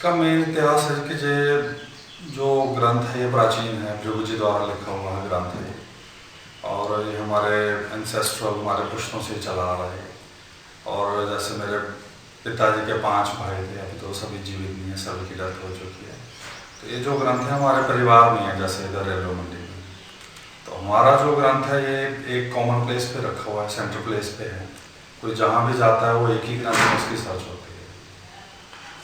इसका मेन इतिहास है कि जो ग्रंथ है ये प्राचीन है, भृगु जी द्वारा लिखा हुआ है ग्रंथ है और ये हमारे एंसेस्ट्रल हमारे पुश्तों से चला आ रहा है। और जैसे मेरे पिताजी के 5 भाई थे, अभी तो सभी जीवित नहीं है, सभी की डेथ हो चुकी है। तो ये जो ग्रंथ है हमारे परिवार में है, जैसे इधर रेलवे मंडी में। तो हमारा जो ग्रंथ है ये एक कॉमन प्लेस पे रखा हुआ है, सेंटर प्लेस पे है। कोई जहाँ भी जाता है वो एक ही ग्रंथ में उसकी सर्च होती है।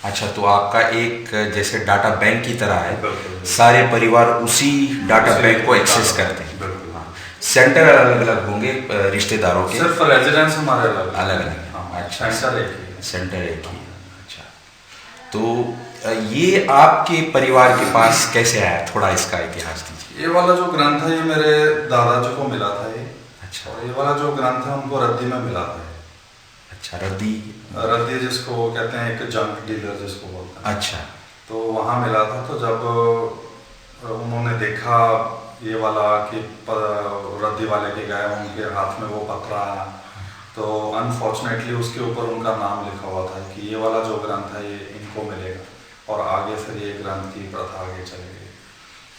अच्छा, तो आपका एक जैसे डाटा बैंक की तरह है, बिल्कुल। सारे परिवार उसी डाटा बैंक को एक्सेस करते हैं। बिल्कुल। हाँ, सेंटर अलग अलग होंगे रिश्तेदारों के? सिर्फ रेजिडेंस हमारे अलग अलग है। हाँ, अच्छा, सेंटर एक ही है। सेंटर एक ही है। अच्छा, तो ये आपके परिवार के पास कैसे आया, थोड़ा इसका इतिहास दीजिए। ये वाला जो ग्रंथ है ये मेरे दादाजी को मिला था ये। अच्छा। और ये वाला जो ग्रंथ है उनको रद्दी में मिला था। अच्छा, रद्दी जिसको कहते हैं, एक जंक डीलर जिसको बोलते हैं। अच्छा। तो वहाँ मिला था। तो जब उन्होंने देखा ये वाला कि रद्दी वाले के गए, उनके हाथ में वो पत्रा आया, तो अनफॉर्चुनेटली उसके ऊपर उनका नाम लिखा हुआ था कि ये वाला जो ग्रंथ है ये इनको मिलेगा। और आगे फिर ये ग्रंथ की प्रथा आगे चली गई।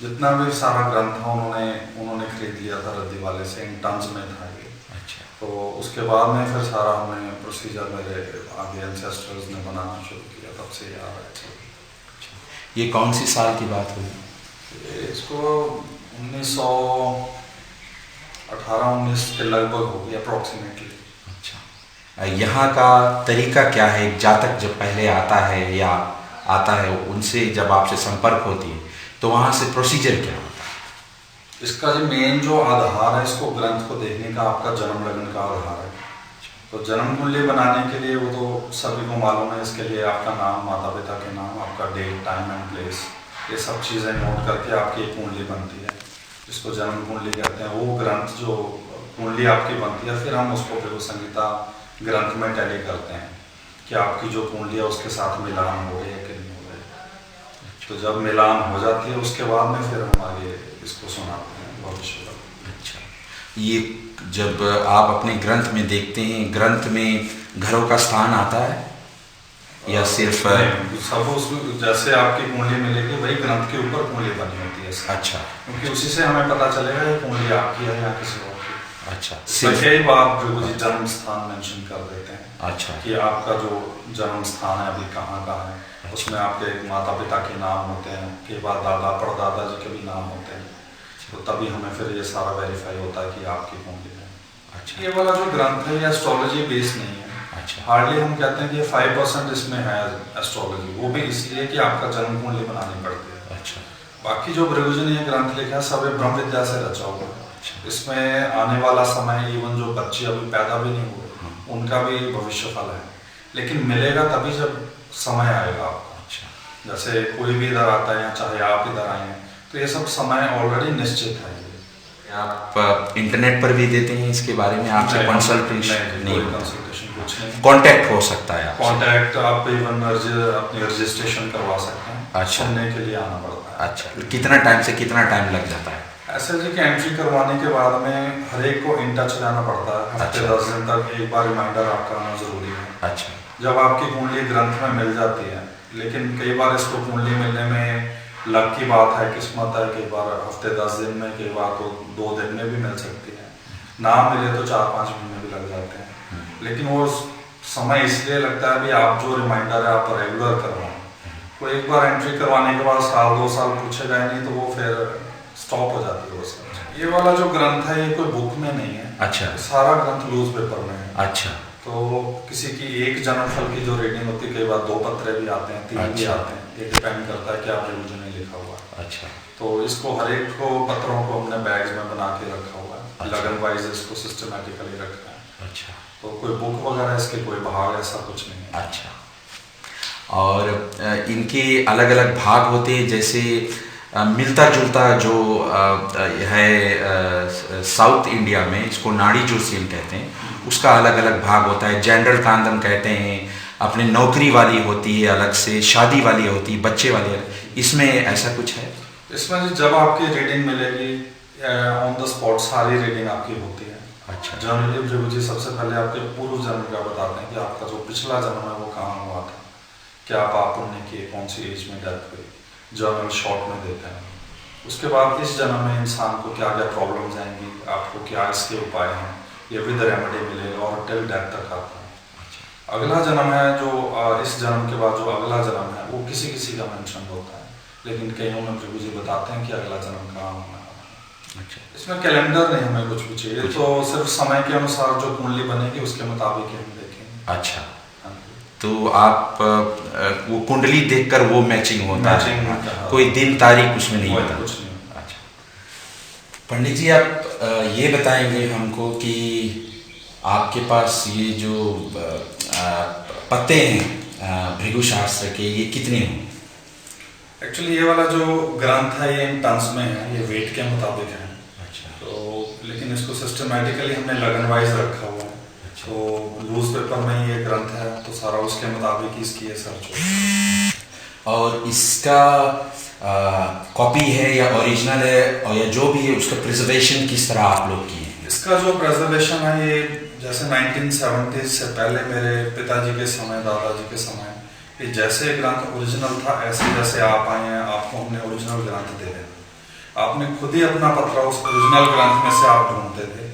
जितना भी सारा ग्रंथ था उन्होंने खरीद लिया था रद्दी वाले से, इन टन्स में था ये। अच्छा। तो उसके बाद में फिर सारा हमने प्रोसीजर मेरे आगे एंसेस्टर्स ने बनाना शुरू किया, तब से ये आ रहा है। ये कौन सी साल की बात हुई? इसको 1918-19 के लगभग होगी अप्रोक्सीमेटली। अच्छा, यहाँ का तरीका क्या है? जातक जब पहले आता है या आता है, उनसे जब आपसे संपर्क होती है तो वहाँ से प्रोसीजर क्या होता है? इसका जो मेन जो आधार है, इसको ग्रंथ को देखने का आपका जन्म लगन का आधार है। तो जन्म कुंडली बनाने के लिए वो तो सभी को मालूम है, इसके लिए आपका नाम, माता पिता के नाम, आपका डेट, टाइम एंड प्लेस, ये सब चीज़ें नोट करके आपकी एक कुंडली बनती है, जिसको जन्म कुंडली कहते हैं। वो ग्रंथ जो कुंडली आपकी बनती है, फिर हम उसको भृगु संहिता ग्रंथ में टैली करते हैं कि आपकी जो कुंडली है उसके साथ मिलान हो गया कि नहीं हो गया। तो जब मिलान हो जाती है उसके बाद में फिर हम आगे इसको सुनाते हैं भविष्य। अच्छा, ये जब आप अपने ग्रंथ में देखते हैं, ग्रंथ में घरों का स्थान आता है या सिर्फ सब उसमें जैसे आपकी कुंडली मिलेगी वही ग्रंथ के ऊपर कुंडली बनी होती है। अच्छा, क्योंकि उसी से हमें पता चलेगा ये कुंडली आपकी है या किसी और की। अच्छा, कई बार भृगु जी जन्म स्थान मेंशन कर देते हैं। अच्छा, कि आपका जो जन्म स्थान है अभी कहाँ का है। अच्छा। उसमें आपके माता पिता के नाम होते हैं, के बाद दादा परदादा जी के भी नाम होते हैं। तो तभी हमें फिर ये सारा वेरीफाई होता है कि आपकी कुंडली है। अच्छा, ये वाला जो ग्रंथ है ये एस्ट्रोलॉजी बेस नहीं है। अच्छा, हार्डली हम कहते हैं कि 5% इसमें है एस्ट्रोलॉजी, वो भी इसलिए कि आपका जन्म कुंडली बनानी पड़ती है। अच्छा, बाकी जो भृगु जी ने ये ग्रंथ लिखा है सब ब्रह्म विद्या से रचा हुआ है। अच्छा, इसमें आने वाला समय, इवन जो बच्चे अभी पैदा भी नहीं हुए उनका भी भविष्य फल है, लेकिन मिलेगा तभी जब समय आएगा आपका। अच्छा, जैसे कोई भी इधर आता है या चाहे आप इधर आए हैं, तो ये सब समय ऑलरेडी निश्चित है। आप इंटरनेट पर भी देते हैं इसके बारे में? आपसे कंसल्टेशन नहीं, कंसल्टेशन कुछ नहीं, कांटेक्ट हो सकता है? कांटेक्ट आप इवन अपनी रजिस्ट्रेशन करवा सकते हैं। अच्छा, सुनने के लिए आना पड़ता है। अच्छा, कितना टाइम से कितना टाइम लग जाता है? ऐसे जी कि एंट्री करवाने के बाद में हर एक को इन टच रहना पड़ता है। हफ्ते 10 दिन तक एक बार रिमाइंडर आपका आना जरूरी है। अच्छा, जब आपकी कुंडली ग्रंथ में मिल जाती है, लेकिन कई बार इसको कुंडली मिलने में लक की बात है, किस्मत है, कई बार हफ्ते 10 दिन में, कई बार तो 2 दिन में भी मिल सकती है। ना मिले तो 4-5 महीने भी लग जाते हैं। लेकिन वो समय इसलिए लगता है भी आप जो रिमाइंडर है आप रेगुलर करवाएं। वो एक बार एंट्री करवाने के बाद 1-2 साल पूछेगा नहीं तो वो फिर स्टॉप हो जाती है वो सब। ये वाला जो ग्रंथ है ये कोई बुक में नहीं है। अच्छा, सारा ग्रंथ लूज पेपर में है। अच्छा, तो किसी की एक जन्मफल की जो रीडिंग होती है, कई बार 2 पत्रे भी आते हैं, 3 भी आते हैं, ये डिपेंड करता है कि आप भृगु जी ने लिखा हुआ है। अच्छा, तो इसको हर एक को पत्रों को हमने बैग्स में बना के रखा हुआ है। अच्छा, लगन वाइज इसको सिस्टमेटिकली रखा है। अच्छा, तो कोई बुक वगैरह इसके कोई भाग ऐसा कुछ नहीं है। अच्छा, और इनके अलग अलग भाग होते हैं, जैसे मिलता जुलता जो है साउथ इंडिया में इसको नाड़ी ज्योतिषम कहते हैं, उसका अलग अलग भाग होता है। जनरल कांदम कहते हैं, अपने नौकरी वाली होती है अलग से, शादी वाली होती है, बच्चे वाली अलग। इसमें ऐसा कुछ है? इसमें जब आपकी रीडिंग मिलेगी ऑन द स्पॉट सारी रीडिंग आपकी होती है। अच्छा, जनरली भृगु जी सबसे पहले आपके पूर्व जन्म का बताते हैं कि आपका जो पिछला जन्म है वो कहाँ हुआ था, क्या पाप पुण्य किए, कौन सी एज में डेथ हुई, जर्नल शॉर्ट में देते हैं। उसके बाद इस जन्म में इंसान को क्या क्या प्रॉब्लम्स आएंगी, आपको क्या इसके उपाय हैं, ये विद रेमेडी मिलेगा और टिल डेथ तक आता है। अगला जन्म है जो इस जन्म के बाद जो अगला जन्म है वो किसी किसी का मेंशन होता है, लेकिन कईयों में प्रभु जी बताते हैं कि अगला जन्म कहाँ होना है। अच्छा, इसमें कैलेंडर नहीं हमें कुछ भी चाहिए, तो सिर्फ समय के अनुसार जो कुंडली बनेगी उसके मुताबिक ही हम देखेंगे। अच्छा, तो आप वो कुंडली देखकर वो मैचिंग होता है, कोई दिन तारीख उसमें नहीं होता? कुछ नहीं। अच्छा, पंडित जी आप ये बताएंगे हमको कि आपके पास ये जो पत्ते हैं भृगु शास्त्र के, ये कितने हों? एक्चुअली ये वाला जो ग्रंथ है ये इन टन्स में है, ये वेट के मुताबिक है। अच्छा, तो लेकिन इसको सिस्टमेटिकली हमने लगन वाइज रखा हुआ है। अच्छा, तो लूज पेपर में ये ग्रंथ है तो सारा उसके मुताबिक ही इसकी ये सर्च हो। और इसका कॉपी है या ओरिजिनल है, और या जो भी है उसका प्रिजर्वेशन किस तरह आप लोग किए हैं? इसका जो प्रिजर्वेशन है ये जैसे 1970 से पहले मेरे पिताजी के समय, दादाजी के समय, ये जैसे ग्रंथ ओरिजिनल था ऐसे जैसे आप आए हैं आपको हमने ओरिजिनल ग्रंथ दे देना। आपने खुद ही अपना पत्रा उस ओरिजिनल ग्रंथ में से आप ढूंढते थे,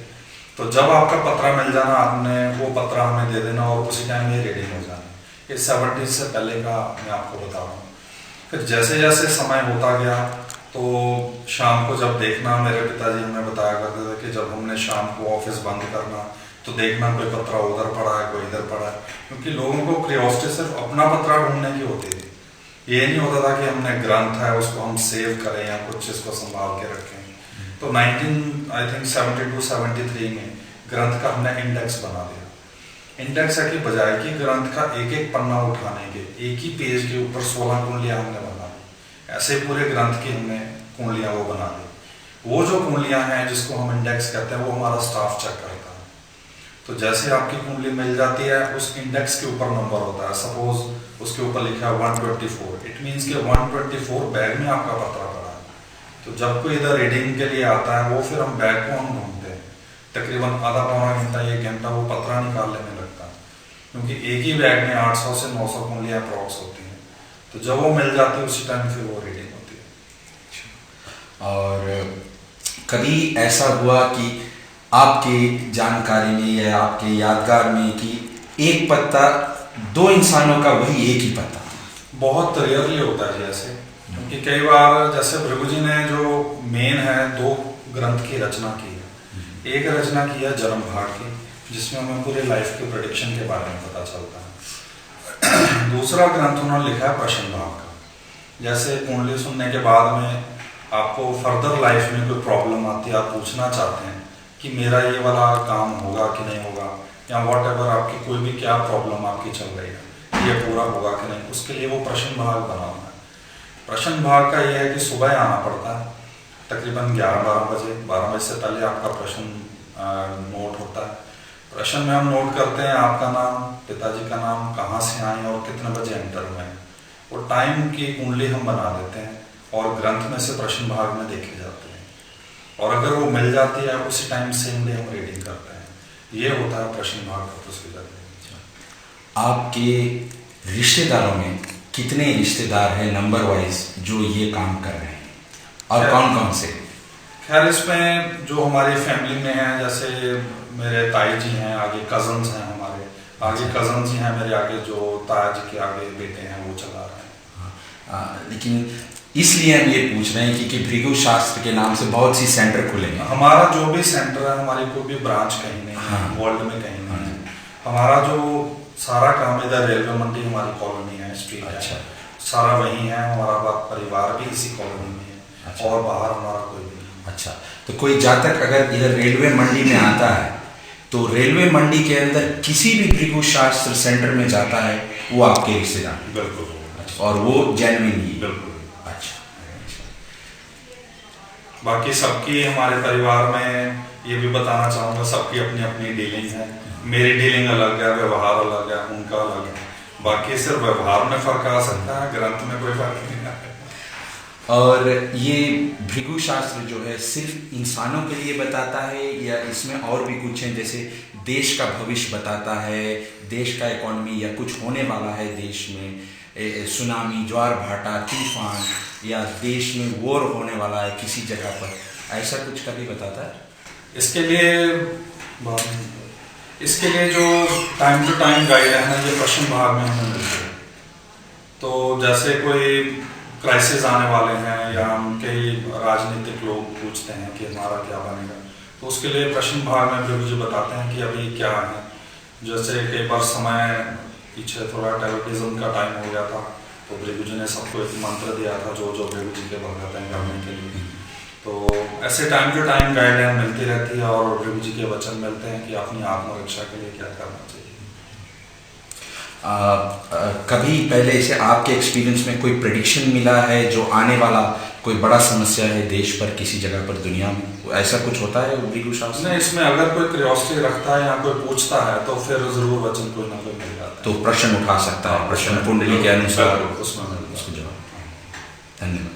तो जब आपका पत्रा मिल जाना आपने वो पत्रा हमें दे देना और उसी टाइम ये रीडिंग हो जाना। ये 70 से पहले का मैं आपको बता रहा हूँ। फिर जैसे जैसे समय होता गया तो शाम को जब देखना, मेरे पिताजी हमें बताया करते थे कि जब हमने शाम को ऑफिस बंद करना तो देखना कोई पत्रा उधर पड़ा है कोई इधर पड़ा है, क्योंकि लोगों को क्यूरियोसिटी सिर्फ अपना पत्रा ढूंढने की होती थी। ये नहीं होता था कि हमने ग्रंथ है उसको हम सेव करें या कुछ इसको संभाल के रखें। तो 1972-73 में ग्रंथ का हमने इंडेक्स बना दिया। इंडेक्स है कि बजाय कि ग्रंथ का एक एक पन्ना उठाने के एक ही पेज के ऊपर 16 कुंडलियां हमने बना दी। ऐसे पूरे ग्रंथ की हमने कुंडलियां वो बना दी। वो जो कुंडलियां हैं जिसको हम इंडेक्स कहते हैं वो हमारा स्टाफ चेक करता है। तो जैसे आपकी कुंडली मिल जाती है उस इंडेक्स के ऊपर नंबर होता है। सपोज उसके ऊपर लिखा है 124, इट मीन्स कि 124 बैग में आपका पत्रा पड़ा है। तो जब कोई इधर रीडिंग के लिए आता है वो फिर हम बैग को हम ढूंढते हैं, तकरीबन आधा पौना घंटा 1 घंटा वो पत्रा निकालने में लगता है, क्योंकि एक ही बैग में 800 से 900 कुंडलियां अप्रॉक्स होती हैं। तो जब वो मिल जाती है उसी टाइम फिर वो रीडिंग होती है। और कभी ऐसा हुआ कि आपकी जानकारी में या आपके यादगार में कि एक पत्ता दो इंसानों का वही एक ही पत्ता? बहुत रेयरली होता है ऐसे, क्योंकि कई बार जैसे भृगु जी ने जो मेन है 2 ग्रंथ की रचना की है। एक रचना की है जन्म भाग की, जिसमें हमें पूरे लाइफ के प्रेडिक्शन के बारे में पता चलता है। दूसरा ग्रंथ उन्होंने लिखा है प्रश्न भाग का। जैसे कुंडली सुनने के बाद में आपको फर्दर लाइफ में कोई प्रॉब्लम आती है, आप पूछना चाहते हैं कि मेरा ये वाला काम होगा कि नहीं होगा, या वॉट एवर आपकी कोई भी क्या प्रॉब्लम आपकी चल रही है ये पूरा होगा कि नहीं, उसके लिए वो प्रश्न भाग बना हुआ है। प्रश्न भाग का ये है कि सुबह आना पड़ता है तकरीबन 11-12 बजे, 12 बजे से पहले आपका प्रश्न नोट होता है। प्रश्न में हम नोट करते हैं आपका नाम, पिताजी का नाम, कहाँ से आए और कितने बजे एंटर हुए हैं, और टाइम की कुंडली हम बना देते हैं और ग्रंथ में से प्रश्न भाग में देखे जाते हैं। और अगर वो मिल जाती है उसी टाइम सेम डे हम रीडिंग करते हैं। ये होता है प्रश्न भाग का प्रोसीजर। आपके रिश्तेदारों में कितने रिश्तेदार हैं नंबर वाइज जो ये काम कर रहे हैं, और कौन कौन से? खैर इसमें जो हमारी फैमिली में है, जैसे मेरे ताई जी हैं, आगे कजन्स हैं हमारे, आगे कजन्स ही हैं मेरे, आगे जो ताया जी के आगे बेटे हैं वो चला रहे हैं। लेकिन इसलिए हम ये पूछ रहे हैं कि भृगु शास्त्र के नाम से बहुत सी सेंटर खुले हैं। हमारा जो भी सेंटर है, हमारी कोई भी ब्रांच कहीं नहीं है, वर्ल्ड में कहीं नहीं है। हमारा जो सारा काम इधर रेलवे मंडी हमारी कॉलोनी है, स्ट्रीट है, सारा वही है। हमारा परिवार भी इसी कॉलोनी में है और बाहर हमारा कोई भी नहीं। अच्छा, तो कोई जातक अगर इधर रेलवे मंडी में आता है तो रेलवे मंडी के अंदर किसी भी भृगु शास्त्र सेंटर में जाता है वो आपके रिश्तेदार? बिल्कुल। और वो जेन्युइन ही? बिल्कुल। अच्छा। बाकी सबकी हमारे परिवार में ये भी बताना चाहूँगा, सबकी अपनी अपनी डीलिंग है। मेरी डीलिंग अलग है, व्यवहार अलग है, उनका अलग है। बाकी सिर्फ व्यवहार में फर्क आ सकता है, ग्रंथ में कोई फर्क नहीं आता। और ये भृगु शास्त्र जो है सिर्फ इंसानों के लिए बताता है या इसमें और भी कुछ है, जैसे देश का भविष्य बताता है, देश का इकोनॉमी या कुछ होने वाला है देश में, सुनामी, ज्वार भाटा, तूफान या देश में वॉर होने वाला है किसी जगह पर, ऐसा कुछ कभी बताता है? इसके लिए जो टाइम टू टाइम गाइड है ना, ये प्रश्न भाग में हमें मिलते हैं। तो जैसे कोई क्राइसिस आने वाले हैं या हम कई राजनीतिक लोग पूछते हैं कि हमारा क्या बनेगा, तो उसके लिए प्रश्न भाग में प्रभु जी बताते हैं कि अभी क्या है। जैसे कई बार समय पीछे थोड़ा टेररिज्म का टाइम हो गया था, तो प्रभु जी ने सबको एक मंत्र दिया था जो प्रभु जी के भगत हैं करने के लिए। तो ऐसे टाइम टू टाइम गाइडलाइन मिलती रहती है और प्रभु जी के वचन मिलते हैं कि अपनी आत्मरक्षा के लिए क्या करना चाहिए। कभी पहले से आपके एक्सपीरियंस में कोई प्रेडिक्शन मिला है जो आने वाला कोई बड़ा समस्या है देश पर, किसी जगह पर, दुनिया में, ऐसा कुछ होता है भृगु शास्त्र? नहीं, इसमें अगर कोई क्यूरियोसिटी रखता है या कोई पूछता है तो फिर जरूर वचन कोई ना कोई मिल जाता है, तो प्रश्न उठा सकता है, प्रश्न कुंडली के अनुसार उसमें मिल जाता है। धन्यवाद।